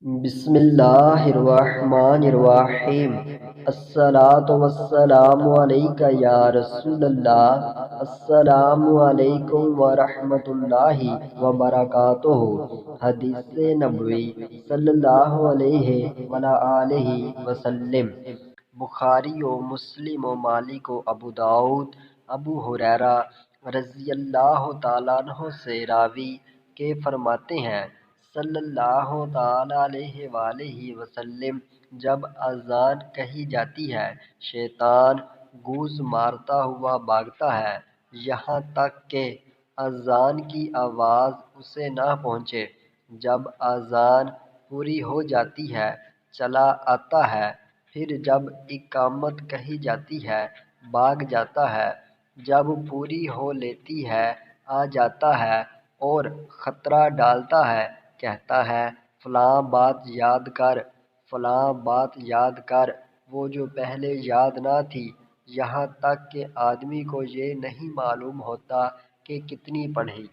بسم اللہ الرحمن الرحیم۔ الصلاۃ والسلام علیک یا رسول اللہ۔ السلام علیکم ورحمۃ اللہ وبرکاتہ۔ حدیث نبوی صلی اللہ علیہ وآلہ وسلم۔ بخاری و مسلم و مالک و ابو داؤد۔ ابو ہریرہ رضی اللہ تعالیٰ عنہ سے راوی کے فرماتے ہیں، صلی اللہ تعالیٰ علیہ وآلہ وسلم، جب اذان کہی جاتی ہے شیطان گوز مارتا ہوا بھاگتا ہے یہاں تک کہ اذان کی آواز اسے نہ پہنچے۔ جب اذان پوری ہو جاتی ہے چلا آتا ہے، پھر جب اقامت کہی جاتی ہے بھاگ جاتا ہے، جب پوری ہو لیتی ہے آ جاتا ہے اور خطرہ ڈالتا ہے، کہتا ہے فلاں بات یاد کر، فلاں بات یاد کر، وہ جو پہلے یاد نہ تھی، یہاں تک کہ آدمی کو یہ نہیں معلوم ہوتا کہ کتنی پڑھی۔